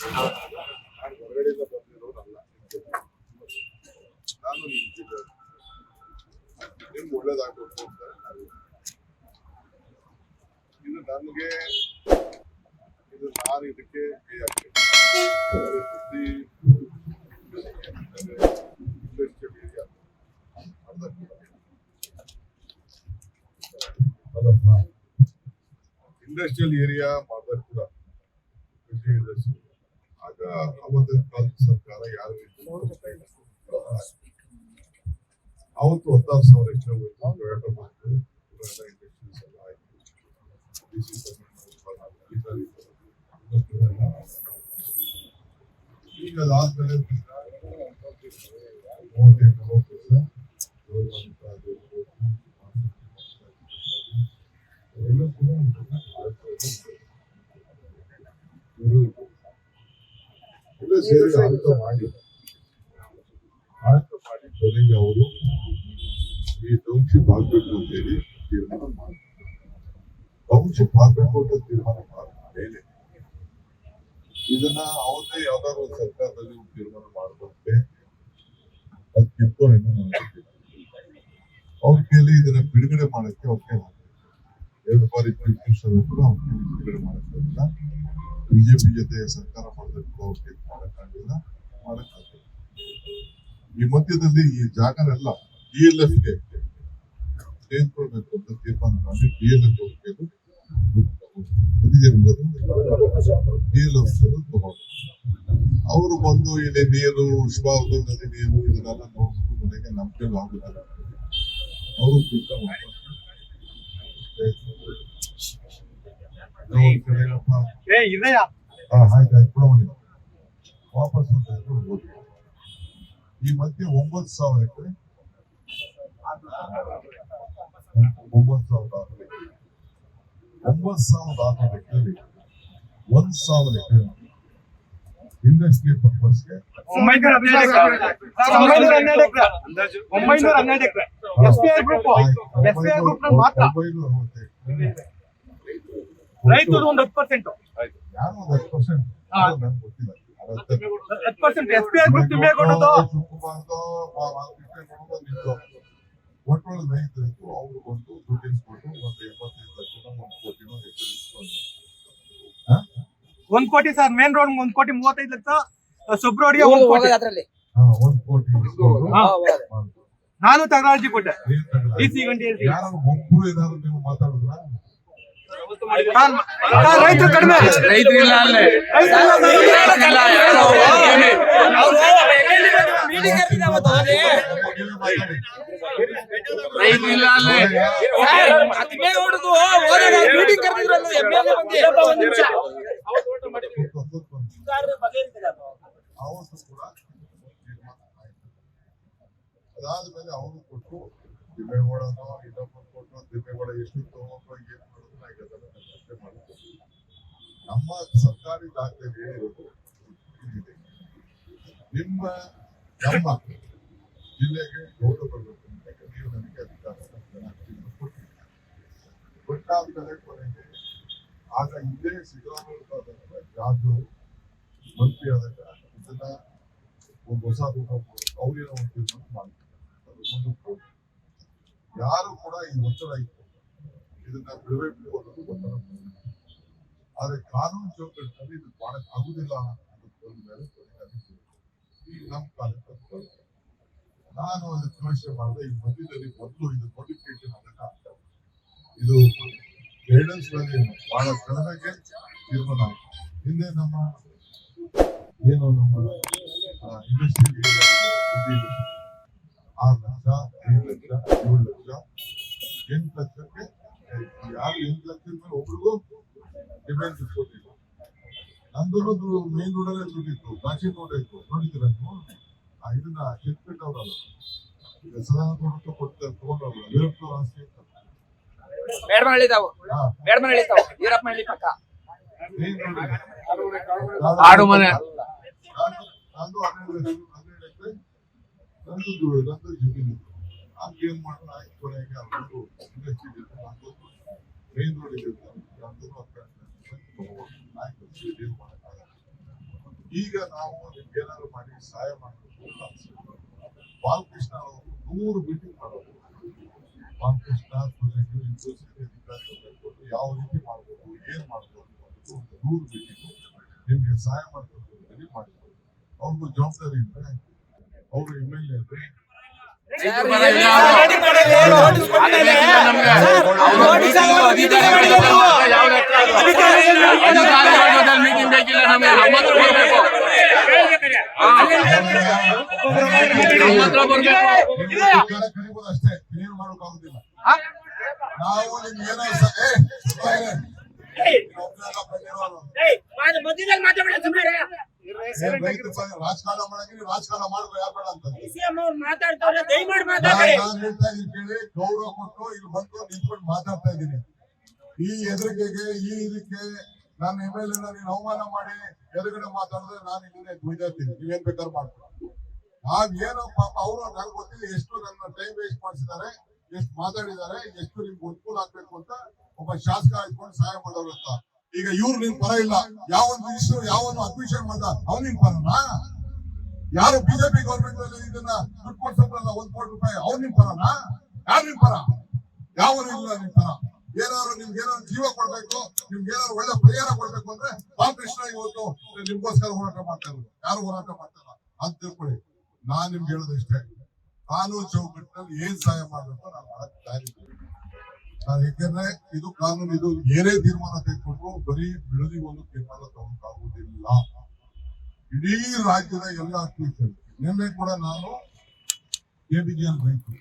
ನಾನು ಹೊರಗಡೆಯಿಂದ ಬಂದಿರೋರಲ್ಲ. ನಾನು ನಿಮ್ಗೆ ಒಳ್ಳೇದಾಗಬೇಕು ಅಂತ ಇದು ನನಗೆ ಇದು ನಾನು ಇದಕ್ಕೆ ಕೈ ಹಾಕ್ತೀನಿ. ಇಂಡಸ್ಟ್ರಿಯಲ್ ಏರಿಯಾ ಮಾಡಿದಾಗ ಕೂಡ ಆಗ ಅವತ್ತಿನ ಕಾಲದ ಸರ್ಕಾರ ಯಾರು ಅವತ್ತು 16,000 ಎಕ್ಸ್ಟ್ರಾ ಹೋಯ್ತು. ಟೊಯೋಟೋ ಬಂತು, ಇಂಡಸ್ಟ್ರೀಸ್ ಎಲ್ಲ ಆಯ್ತು. ಈಗ ಅದಾದ್ಮೇಲೆ ಸೇರಿ ಆಳ್ತ ಮಾಡಿ ಕೊನೆಗೆ ಅವರು ಈ ಟೌನ್ಶಿಪ್ ಆಗ್ಬೇಕು ಅಂತ ಹೇಳಿ ತೀರ್ಮಾನ ಮಾಡಿ ಟೌನ್ಶಿಪ್ ಆಗ್ಬೇಕು ಅಂತ ತೀರ್ಮಾನ ಮೇಲೆ ಇದನ್ನ ಅವರೇ ಯಾವ್ದಾದ್ರು ಒಂದು ಸರ್ಕಾರದಲ್ಲಿ ಒಂದು ತೀರ್ಮಾನ ಮಾಡಬೇಕೆ ಅದಕ್ಕಿಂತ ಏನು ನನಗೆ ಅವ್ರ ಕೈಲಿ ಇದನ್ನ ಬಿಡುಗಡೆ ಮಾಡಕ್ಕೆ ಅವ್ರಿಗೆ 2 ಬಾರಿ ಚೀಫ್ ಮಿನಿಸ್ಟರ್ ಕೂಡ ಅವ್ರ ಕೈಲಿ ಬಿಡುಗಡೆ ಮಾಡಕ್ಕಾಗಿಲ್ಲ. ಬಿಜೆಪಿ ಜೊತೆ ಸರ್ಕಾರ ಮಾಡಿದ್ರೆ ಕೂಡ ಅವ್ರ ಕೈಲಿ ಮಾಡಕ್ಕಾಗಿಲ್ಲ. ಈ ಮಧ್ಯದಲ್ಲಿ ಈ ಜಾಗನೆಲ್ಲ DLFಗೆ ತೆಗೆದುಕೊಳ್ಬೇಕು ಅಂತ ತೀರ್ಮಾನ ಮಾಡಿ DLF ತಗೊಂಡು ಅವರು ಬಂದು ಇಲ್ಲಿ ನೀರು ಉಷ್ಣಾವಧಿ ನದಿ ನೀರು ಇದನ್ನೆಲ್ಲ ನೋಡ್ಬಿಟ್ಟು ಮನೆಗೆ ನಂಬಿಕೆ ಆಗುದಿಲ್ಲ. ಅವರು ವಾಪಸ್ ಈ ಮಧ್ಯೆ 9,000 ಎಕರೆ 9,600 ಎಕರೆ 1,000 ಎಕರೆ ಇಂಡಸ್ಟ್ರಿ ಪರ್ಪಸ್ಗೆ 912 ಎಕರೆ SBI ಗ್ರೂಪ್ ಮಾತ್ರ ರೈತರು ಒಂದು 10%. ಯಾರು 10% ನನಗೆ ಗೊತ್ತಿಲ್ಲ. 10% SBI ಗ್ರೂಪ್ ತಿಮ್ಮೇಗೌಡದು ಒಟ್ಟೊಳಗೆ ರೈತರು ಅವರು ಬಂದು ದುಡ್ಡು ಇಸ್ಕೊಂಡು ಒಂದು 75 ಲಕ್ಷ 1 ಕೋಟಿನೋ $1 ಕೋಟಿ ಸರ್. ಮೇನ್ ರೋಡ್ 1 ಕೋಟಿ 35 ಲಕ್ಷ, ಸಬ್ ರೋಡ್ಗೆ 1 ಕೋಟಿ. 1 ಕೋಟಿ ನಾನು ತಗರಾಜಿ ಕೊಟ್ಟೆ. ಡಿಸಿ ಗಂಟೆ ಯಾರು ಒಬ್ಬರು ಏನಾದ್ರು ನೀವು ಮಾತಾಡಿದ್ರ ರೈತರು ಕಡಿಮೆ ರೈತರಿಲ್ಲ ಅಲ್ಲೇ ರೈತರಿಲ್ಲ ಅಲ್ಲೇ ಮೀಟಿಂಗ್ ಕರೆದಿದ್ರಲ್ಲ MLA ಬಂದು ಒಂದು ನಿಮಿಷ ಅವತ್ತು ಕೂಡ ಅದಾದ್ಮೇಲೆ ಅವರು ಕೊಟ್ಟು ತಿಮ್ಮೇಗೌಡನೋ ಇನ್ನೊಬ್ಬರು ಕೊಟ್ಟು ತಿಮ್ಮೇಗೌಡ ಎಷ್ಟು ತಗೊಂಡ್ರು ಏನ್ ಮಾಡಿದ್ರು ಅದನ್ನ ಚರ್ಚೆ ಮಾಡಿದ್ರು. ನಮ್ಮ ಸರ್ಕಾರಿ ದಾಖಲೆ ಹೇಳಿರೋದು ಇದಿದೆ. ನಮ್ಮ ಜಿಲ್ಲೆಗೆ ಗೌರವ ಬರಬೇಕು ಅಂತ ನೀವು ನನಗೆ ಅಧಿಕಾರ ಕೊಟ್ಟಾದ್ಮೇಲೆ ಕೊನೆಗೆ ಆಗ ಇಲ್ಲೇ ಸಿದ್ದರಾಮಯ್ಯ ಜಾದು ಮಂತ್ರಿ ಆದಾಗ ಇದನ್ನ ಒಂದು ಹೊಸ ಅವ್ರೇನೋ ಒಂದು ತೀರ್ಮಾನ ಮಾಡ್ತಾರೆ. ಯಾರು ಕೂಡ ಈ ಒತ್ತಡ ಇತ್ತು ಇದನ್ನ ಬಿಡಬೇಕು ಅನ್ನೋದು ಒತ್ತಡ. ಆದ್ರೆ ಕಾನೂನು ಚೌಕಟ್ಟಿನಲ್ಲಿ ಇದು ಮಾಡಕ್ ಆಗುದಿಲ್ಲ ಅನ್ನೋದ್ರ ಮೇಲೆ ಈಗ ನಮ್ಮ ಕಾಲಕ್ಕೆ ನಾನು ಅದಕ್ಕೆ ಯೋಚನೆ ಮಾಡಿದೆ. ಈ ಮಧ್ಯದಲ್ಲಿ ಮೊದಲು ಇದು ನೋಟಿಫಿಕೇಶನ್ ಅದನ್ನ ಇದು ಗೈಡೆನ್ಸ್ ನಲ್ಲಿ ಬಹಳ ಕಡಿಮೆಗೆ ತೀರ್ಮಾನ ಆಯ್ತು. ಹಿಂದೆ ನಮ್ಮ ಏನು ನಮ್ಮ ಇಂಡಸ್ಟ್ರಿ 6 ಲಕ್ಷ 5 ಲಕ್ಷ 7 ಲಕ್ಷ 8 ಲಕ್ಷಕ್ಕೆ ಯಾರು 8 ಲಕ್ಷದ ಮೇಲೆ ಒಬ್ರಿಗೂ ಡಿಮ್ಯಾಂಡ್ ಕೊಟ್ಟಿಲ್ಲ. ನಂದು ಮೇನ್ ರೋಡಲ್ಲೇ ದುಡ್ಡಿತ್ತು, ಕಾಶಿ ರೋಡ್ ಇತ್ತು, ನೋಡಿದ್ದೀರ ನೀವು? ಇದನ್ನ ಚೆಕ್ಪೇಟ್ ಅವರಲ್ಲ ಈಗ ಸದಾನಂದ ಕೊಡ್ತಾರೆ ತಗೊಂಡವ್ರಲ್ಲ ವೀರಪ್ಪ ಆಸ್ತಿ ಅಂತ ಬೇಡಮನಹಳ್ಳಿ ವೀರಪ್ಪನಹಳ್ಳಿ ಪಕ್ಕ ಆಡು ಮನೆ ನಂದು 12 ಎಕರೆ ನಂದು ಜಮೀನು ಏನ್ ಮಾಡೋಣ ಆಯ್ತು. ಕೊನೆಗೆ ಅವ್ರದ್ದು ಇಂಡಸ್ಟ್ರಿ ನಂದು ಮೇನ್ ರೋಡ್ ಇದೆ ನಂದು ಆಯ್ತು. ಏನ್ ಮಾಡೋಕ್ಕಾಗಲ್ಲ. ಈಗ ನಾವು ನಿಮ್ಗೆ ಏನಾದ್ರು ಮಾಡಿ ಸಹಾಯ ಮಾಡಬೇಕು ಅಂತ ಅನ್ಸುತ್ತೆ. ಬಾಲಕೃಷ್ಣ ಅವರು 100 ಮೀಟಿಂಗ್ ಮಾಡೋದು. ಬಾಲಕೃಷ್ಣ ಅಧಿಕಾರಿಗಳು ಯಾವ ರೀತಿ ಮಾಡ್ಬೋದು, ಏನ್ ಮಾಡ್ಬೋದು ಅನ್ನೋದು 100 ಮೀಟಿಂಗ್ ನಿಮ್ಗೆ ಸಹಾಯ ಮಾಡ್ಬೇಕು ಮಾಡ್ಬೋದು. ಅವ್ರಿಗೂ ಜವಾಬ್ದಾರಿ ಇದ್ರೆ ಅವರು MLA ಇದ್ರೆ ಮೀಟಿಂಗ್ ಬೇಕಿಲ್ಲ ನಮಗೆ. ನಮ್ಮ ಹತ್ರ ಬರ್ಬೇಕು, ನಮ್ಮ ಹತ್ರ ಬರ್ಬೇಕು. ಕರಿಬೋದು ಅಷ್ಟೇ, ಏನು ಮಾಡೋಕ್ಕಾಗುದಿಲ್ಲ. ನಾವು ನಿಮ್ಗೆ ಏನೋ ರಾಜಕಾರಣ ಮಾಡಂಗಿಲ್ಲ, ರಾಜಕಾರಣ ಮಾಡುವ ಯಾರು ಬೇಡ ಅಂತ ನಾನು ಹೇಳ್ತಾ ಇದ್ದೀನಿ ಕೇಳಿ. ಗೌರವ ಕೊಟ್ಟು ಇಲ್ಲಿ ಬಂದು ನಿಂತ್ಕೊಂಡು ಮಾತಾಡ್ತಾ ಇದ್ದೀನಿ. ಈ ಎದುರಿಕೆಗೆ ಈ ಇದಕ್ಕೆ ನನ್ನ MLA ನೀನು ಅವಮಾನ ಮಾಡಿ ಎದುರುಗಡೆ ಮಾತಾಡಿದ್ರೆ ನಾನು ಇದನ್ನೇ ದುಯ್ದಾಡ್ತೀನಿ. ನೀವೇನ್ ಬೇಕಾದ್ರೂ ಮಾಡ್ತೀನಿ. ನಾವೇನೋ ಪಾಪ ಅವರು ನನಗೆ ಗೊತ್ತಿಲ್ಲ ಎಷ್ಟು ನನ್ನ ಟೈಮ್ ವೇಸ್ಟ್ ಮಾಡಿಸಿದ್ದಾರೆ, ಎಷ್ಟು ಮಾತಾಡಿದ್ದಾರೆ, ಎಷ್ಟು ನಿಮ್ಗೆ ಅನುಕೂಲ ಆಗ್ಬೇಕು ಅಂತ ಒಬ್ಬ ಶಾಸಕ ಇಟ್ಕೊಂಡು ಸಹಾಯ ಮಾಡೋರು ಅಂತ. ಈಗ ಇವ್ರು ನಿನ್ ಪರ ಇಲ್ಲ, ಯಾವೊಂದು ಇಶ್ಯೂ ಯಾವನು ಅಡ್ಮಿಷನ್ ಮಾಡ್ದ ಅವ್ನು ನಿನ್ ಪರನಾ? ಯಾರು ಬಿಜೆಪಿ ಗೌರ್ಮೆಂಟ್ ಅಲ್ಲಿ ಇದನ್ನ ದುಡ್ಡು ಕೊಡ್ಸಲ್ಲ 1 ಕೋಟಿ ರೂಪಾಯಿ, ಅವ್ನು ನಿನ್ ಪರನಾ? ಯಾರು ನಿನ್ ಪರ? ಯಾವನು ಇಲ್ಲ ನಿನ್ ಪರ. ಏನಾದ್ರು ನಿಮ್ಗೆ ಏನಾದ್ರು ಜೀವ ಕೊಡ್ಬೇಕು, ನಿಮ್ಗೆ ಏನಾದ್ರು ಒಳ್ಳೆ ಪರಿಹಾರ ಕೊಡ್ಬೇಕು ಅಂದ್ರೆ ಬಾಲಕೃಷ್ಣ ಇವತ್ತು ನಿಮ್ಗೋಸ್ಕರ ಹೋರಾಟ ಮಾಡ್ತಾ ಇರೋದು. ಯಾರು ಹೋರಾಟ ಮಾಡ್ತಾರ ಅಂತ ತಿಳ್ಕೊಳ್ಳಿ. ನಾನ್ ನಿಮ್ಗೆ ಹೇಳೋದಿಷ್ಟೇ, ಕಾನೂನು ಚೌಕಟ್ಟಿನಲ್ಲಿ ಏನ್ ಸಹಾಯ ಮಾಡ್ಬೇಕು ನಾನು ಮಾಡಕ್ ತಯಾರಿದ್ದೀನಿ. ನಾನು ಯಾಕೆಂದ್ರೆ ಇದು ಕಾನೂನು, ಇದು ಏನೇ ತೀರ್ಮಾನ ತೆಗೆದುಕೊಂಡ್ರು ಬರೀ ಬಿಡದಿ ಒಂದು ತೀರ್ಮಾನ ತಗೋಕ್ಕಾಗುದಿಲ್ಲ. ಇಡೀ ರಾಜ್ಯದ ಎಲ್ಲ ಅಕ್ವಿಷನ್ ನಿನ್ನೆ ಕೂಡ ನಾನು KBGN ರೈತರು,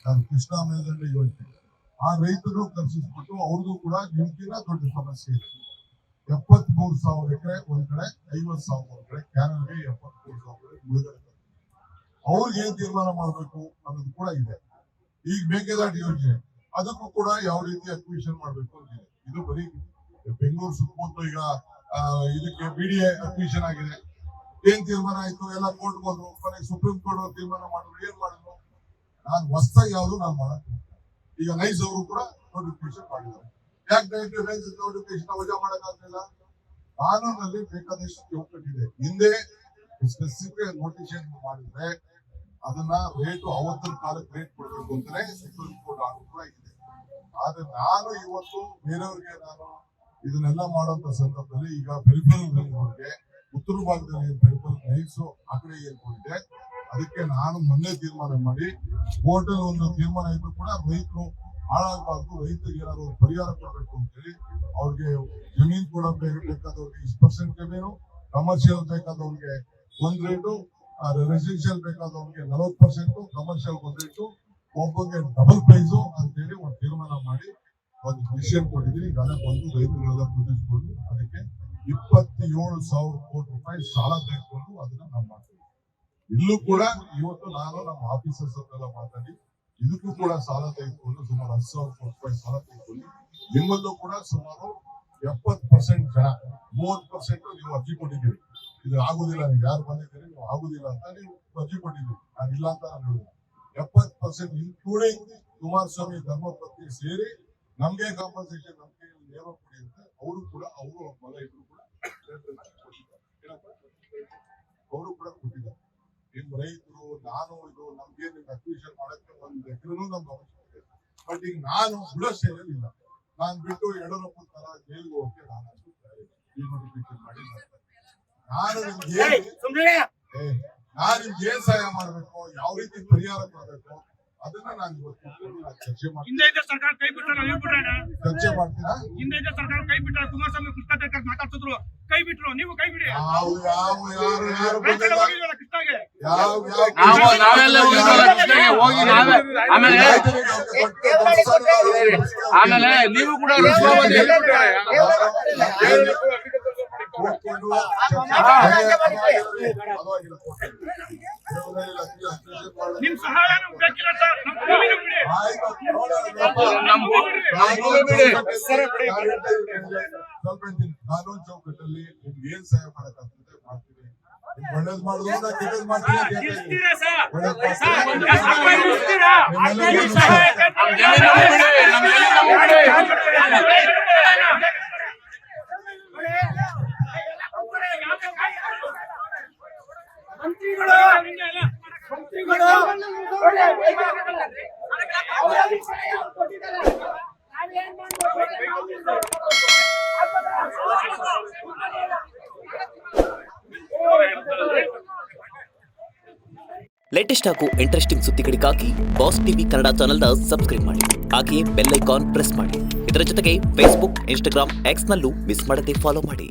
ನಾನು ಕೃಷ್ಣ ಮೇಲ್ದಂಡೆ ಯೋಜನೆ ಆ ರೈತರು ಕರ್ಸಿಸ್ಬಿಟ್ಟು ಅವ್ರಿಗೂ ಕೂಡ ನಿಮ್ಗಿನ ದೊಡ್ಡ ಸಮಸ್ಯೆ ಇದೆ. 73,000 ಎಕರೆ ಒಂದ್ ಕಡೆ, 50,000 ಒಂದ್ ಕಡೆ, ಕ್ಯಾನಲ್ಗೆ 73,000 ಮುಳುಗಡೆ. ಅವ್ರಿಗೆ ಏನ್ ತೀರ್ಮಾನ ಮಾಡ್ಬೇಕು ಅನ್ನೋದು ಕೂಡ ಇದೆ. ಈಗ ಮೇಕೆದಾಟು ಯೋಜನೆ ಅದಕ್ಕೂ ಕೂಡ ಯಾವ ರೀತಿ ಅಕ್ವಿಷನ್ ಮಾಡ್ಬೇಕು ಅಂತಿದೆ. ಇದು ಬರೀ ಬೆಂಗಳೂರು ಸುತ್ತಮುತ್ತ ಈಗ ಇದಕ್ಕೆ BDA ಅಕ್ವಿಷನ್ ಆಗಿದೆ. ಏನ್ ತೀರ್ಮಾನ ಆಯ್ತು, ಎಲ್ಲ ಕೋರ್ಟ್ ಹೋದ್ರು, ಕೊನೆಗೆ ಸುಪ್ರೀಂ ಕೋರ್ಟ್ ತೀರ್ಮಾನ ಮಾಡಿದ್ರು. ಏನ್ ಮಾಡಿದ್ರು? ನಾನು ಹೊಸದಾಗಿ ಯಾವ್ದು ನಾನು ಮಾಡಕ್ ಈಗ ನೈಸ್ ಅವರು ಕೂಡ ನೋಟಿಫಿಕೇಶನ್ ಮಾಡಿದ್ದಾರೆ. ಯಾಕೆ ನೋಟಿಫಿಕೇಶನ್ ವಜಾ ಮಾಡಕ್ಕಾಗಲಿಲ್ಲ? ಕಾನೂನಲ್ಲಿ ಬೇಕಾದಷ್ಟು ಚೌಕಟ್ಟಿದೆ. ಹಿಂದೆ ಸ್ಪೆಸಿಫಿಕ್ ನೋಟಿಫಿಕೇಶನ್ ಮಾಡಿದ್ರೆ ಅದನ್ನ ರೇಟು ಅವತ್ತಿನ ಕಾಲಕ್ಕೆ ರೇಟ್ ಕೊಡ್ಬೇಕು ಅಂತಾನೆ ಸುಪ್ರೀಂ ಕೋರ್ಟ್ ಆರ್ಡರ್ ಕೂಡ ಇದೆ. ಆದ್ರೆ ನಾನು ಇವತ್ತು ಬೇರೆಯವ್ರಿಗೆ ನಾನು ಇದನ್ನೆಲ್ಲ ಮಾಡುವಂತ ಸಂದರ್ಭದಲ್ಲಿ ಈಗ ಪೆರಿಫೆರಲ್ ರೋಡ್ಗೆ ಉತ್ತರ ಭಾಗದಲ್ಲಿ ಪೆರಿಫೆರಲ್ ನೈಸು ಆ ಕಡೆ ಏನ್ ಕೊಟ್ಟಿದೆ ಅದಕ್ಕೆ ನಾನು ಮೊನ್ನೆ ತೀರ್ಮಾನ ಮಾಡಿ ಕೋರ್ಟಲ್ಲಿ ಒಂದು ತೀರ್ಮಾನ ಇದ್ರು ಕೂಡ ರೈತರು ಹಾಳಾಗಬಾರ್ದು, ರೈತರಿಗೆ ಏನಾದ್ರು ಪರಿಹಾರ ಕೊಡಬೇಕು ಅಂತೇಳಿ ಅವ್ರಿಗೆ ಜಮೀನ್ ಕೂಡ ಬೇಕಾದವ್ರಿಗೆ 20% ಜಮೀನು, ಕಮರ್ಷಿಯಲ್ ಬೇಕಾದವ್ರಿಗೆ ಒಂದ್ ರೇಟು, ರೆಸಿಡೆನ್ಷಿಯಲ್ ಬೇಕಾದವ್ರಿಗೆ 40%, ಕಮರ್ಷಿಯಲ್ ಒಂದ್ ರೇಟು, ಒಬ್ಬರಿಗೆ ಡಬಲ್ ಪ್ರೈಸು ಅಂತೇಳಿ ಒಂದು ತೀರ್ಮಾನ ಮಾಡಿ ಒಂದು ಡಿಸಿಷನ್ ಕೊಟ್ಟಿದ್ದೀನಿ. ಈಗಾಗಲೇ ಬಂದು ರೈತರೆಲ್ಲ ಪ್ರತಿಸ್ಕೊಂಡು ಅದಕ್ಕೆ 27,000 ಕೋಟಿ ರೂಪಾಯಿ ಸಾಲ ತೆಗೆದುಕೊಂಡು ಅದನ್ನ ನಾವು ಮಾಡ್ತೀವಿ. ಇಲ್ಲೂ ಕೂಡ ಇವತ್ತು ನಾನು ನಮ್ಮ ಆಫೀಸರ್ಸ್ ಹತ್ರೆಲ್ಲ ಮಾತಾಡಿ ಇದಕ್ಕೂ ಕೂಡ ಸಾಲ ತೆಗೆದುಕೊಂಡು ಸುಮಾರು 10,000 ಕೋಟಿ ರೂಪಾಯಿ ಸಾಲ ತೆಗೆದುಕೊಂಡು ನಿಮ್ಮಲ್ಲೂ ಕೂಡ ಸುಮಾರು 70% ಜನ 30% ನೀವು ಅರ್ಜಿ ಕೊಟ್ಟಿದ್ದೀರಿ. ಇದು ಆಗುದಿಲ್ಲ, ನೀವು ಯಾರು ಬಂದಿದ್ದೀರಿ ನೀವು ಆಗುದಿಲ್ಲ ಅಂತ ನೀವು ಅರ್ಜಿ ಕೊಟ್ಟಿದ್ದೀರಿ. ನಾನು ಇಲ್ಲ ಅಂತ ನಾನು ಹೇಳಿದೆ. 70% ಇನ್ಕ್ಲೂಡಿಂಗ್ ಕುಮಾರಸ್ವಾಮಿ ಧರ್ಮಪತ್ನಿ ಸೇರಿ ನಮ್ಗೆ ಕಾಂಪನ್ಸೇಷನ್ ನಮ್ಗೆ ನೇರ ಕೊಡಿ ಅಂತ ಅವರು ಕೂಡ ಅವರು ಮಗ ಇಬ್ರು ಕೂಡ ಅವರು ಕೂಡ ಕೊಟ್ಟಿದ್ದಾರೆ. ನಿಮ್ ರೈತರು ನಾನು ಇದು ನಮ್ಗೆ ನಿಮ್ಗೆ ಅಕ್ವಿಷನ್ ಮಾಡಕ್ಕೆ 1 ಎಕರೆನೂ ನಮ್ಗೆ ಅವಶ್ಯಕತೆ. ಬಟ್ ಈಗ ನಾನು ಬಿಡೋ ಸ್ಟೇಜಲ್ಲಿ ಇಲ್ಲ. ನಾನು ಬಿಟ್ಟು ಯಡಿಯೂರಪ್ಪ ತರ ಜೈಲಿಗೆ ಹೋಗಕ್ಕೆ ನಾನು ನೋಟಿಫಿಕೇಶನ್ ಮಾಡಿ ನಾನು ನಿಮ್ಗೆ ಏನ್ ಸಹಾಯ ಮಾಡ್ಬೇಕು, ಯಾವ ರೀತಿ ಪರಿಹಾರ ಕೊಡ್ಬೇಕು ಅದನ್ನ ನಾನು ಇವತ್ತು ಚರ್ಚೆ ಮಾಡ್ತೀನಿ. ಸರ್ಕಾರ ಕೈ ಬಿಟ್ಟ ಚರ್ಚೆ ಮಾಡ್ತೀರಾ? ಹಿಂದೆ ಸರ್ಕಾರ ಕೈ ಬಿಟ್ಟ ಕುಮಾರಸ್ವಾಮಿ ಕೃಷ್ಣ ಮಾತಾಡ್ತಿದ್ರು, ಕೈ ಬಿಟ್ರು, ನೀವು ಕೈ ಬಿಡಿ. ನಾವೆಲ್ಲ ಹೋಗಿ ಆಮೇಲೆ ನೀವು ಕೂಡ ನಿಮ್ ಸಹಾಯ ಬೇಕಿಲ್ಲ ಸರ್, ಕಾನೂನು ಚೌಕಟ್ಟಲ್ಲಿ ನಿಮ್ಗೆ ಏನ್ ಸಹಾಯ ಮಾಡಕ್ಕಾಗ್ತದೆ ಮಾಡ್ತೀವಿ. ಒಳ್ಳೇದ್ ಮಾಡಿದ್ರು ಕೆಟ್ಟದ್ ಮಾಡ್ತೀನಿ. ಲೇಟೆಸ್ಟ್ ಹಾಗೂ ಇಂಟ್ರೆಸ್ಟಿಂಗ್ ಸುದ್ದಿಗಳಿಗಾಗಿ ಬಾಸ್ ಟಿವಿ ಕನ್ನಡ ಚಾನೆಲ್ನ ಸಬ್ಸ್ಕ್ರೈಬ್ ಮಾಡಿ. ಹಾಗೆಯೇ ಬೆಲ್ ಐಕಾನ್ ಪ್ರೆಸ್ ಮಾಡಿ. ಇದರ ಜೊತೆಗೆ ಫೇಸ್ಬುಕ್, ಇನ್ಸ್ಟಾಗ್ರಾಮ್, ಎಕ್ಸ್ನಲ್ಲೂ ಮಿಸ್ ಮಾಡದೆ ಫಾಲೋ ಮಾಡಿ.